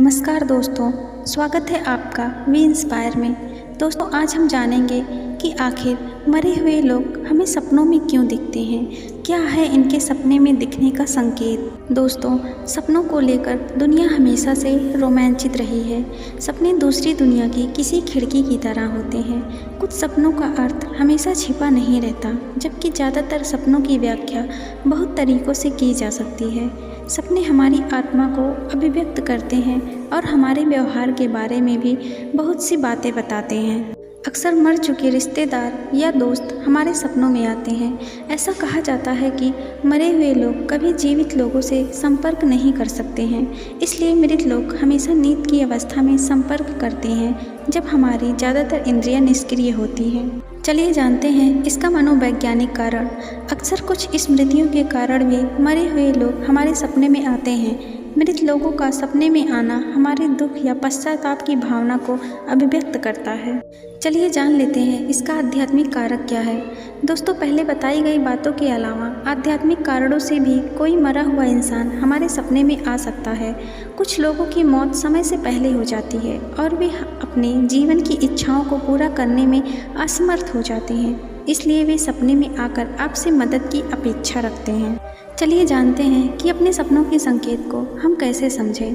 नमस्कार दोस्तों, स्वागत है आपका वी इंस्पायर में। दोस्तों, आज हम जानेंगे कि आखिर मरे हुए लोग हमें सपनों में क्यों दिखते हैं, क्या है इनके सपने में दिखने का संकेत। दोस्तों, सपनों को लेकर दुनिया हमेशा से रोमांचित रही है। सपने दूसरी दुनिया की किसी खिड़की की तरह होते हैं। कुछ सपनों का अर्थ हमेशा छिपा नहीं रहता, जबकि ज़्यादातर सपनों की व्याख्या बहुत तरीक़ों से की जा सकती है। सपने हमारी आत्मा को अभिव्यक्त करते हैं और हमारे व्यवहार के बारे में भी बहुत सी बातें बताते हैं। अक्सर मर चुके रिश्तेदार या दोस्त हमारे सपनों में आते हैं। ऐसा कहा जाता है कि मरे हुए लोग कभी जीवित लोगों से संपर्क नहीं कर सकते हैं, इसलिए मृत लोग हमेशा नींद की अवस्था में संपर्क करते हैं, जब हमारी ज़्यादातर इंद्रियां निष्क्रिय होती हैं। चलिए जानते हैं इसका मनोवैज्ञानिक कारण। अक्सर कुछ स्मृतियों के कारण भी मरे हुए लोग हमारे सपने में आते हैं। मृत लोगों का सपने में आना हमारे दुख या पश्चाताप की भावना को अभिव्यक्त करता है। चलिए जान लेते हैं इसका आध्यात्मिक कारक क्या है। दोस्तों, पहले बताई गई बातों के अलावा आध्यात्मिक कारणों से भी कोई मरा हुआ इंसान हमारे सपने में आ सकता है। कुछ लोगों की मौत समय से पहले हो जाती है और वे अपने जीवन की इच्छाओं को पूरा करने में असमर्थ हो जाते हैं, इसलिए वे सपने में आकर आपसे मदद की अपेक्षा रखते हैं। चलिए जानते हैं कि अपने सपनों के संकेत को हम कैसे समझें।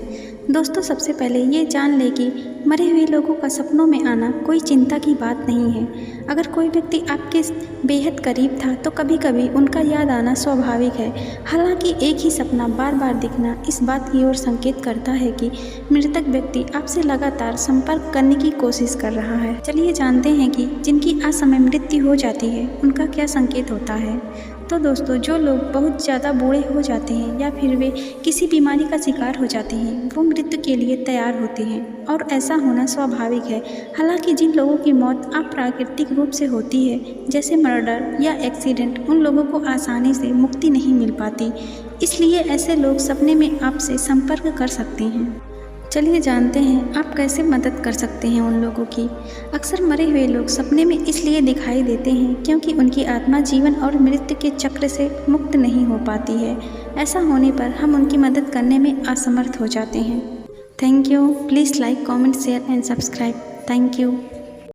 दोस्तों, सबसे पहले ये जान लें कि मरे हुए लोगों का सपनों में आना कोई चिंता की बात नहीं है। अगर कोई व्यक्ति आपके बेहद करीब था तो कभी कभी उनका याद आना स्वाभाविक है। हालांकि एक ही सपना बार बार दिखना इस बात की ओर संकेत करता है कि मृतक व्यक्ति आपसे लगातार संपर्क करने की कोशिश कर रहा है। चलिए जानते हैं कि जिनकी असमय मृत्यु हो जाती है उनका क्या संकेत होता है। तो दोस्तों, जो लोग बहुत ज़्यादा बूढ़े हो जाते हैं या फिर वे किसी बीमारी का शिकार हो जाते हैं, वो मृत्यु के लिए तैयार होते हैं और ऐसा होना स्वाभाविक है। हालांकि जिन लोगों की मौत अप्राकृतिक रूप से होती है, जैसे मर्डर या एक्सीडेंट, उन लोगों को आसानी से मुक्ति नहीं मिल पाती, इसलिए ऐसे लोग सपने में आपसे संपर्क कर सकते हैं। चलिए जानते हैं आप कैसे मदद कर सकते हैं उन लोगों की। अक्सर मरे हुए लोग सपने में इसलिए दिखाई देते हैं क्योंकि उनकी आत्मा जीवन और मृत्यु के चक्र से मुक्त नहीं हो पाती है। ऐसा होने पर हम उनकी मदद करने में असमर्थ हो जाते हैं। Thank you. Please like, comment, share and subscribe. Thank you.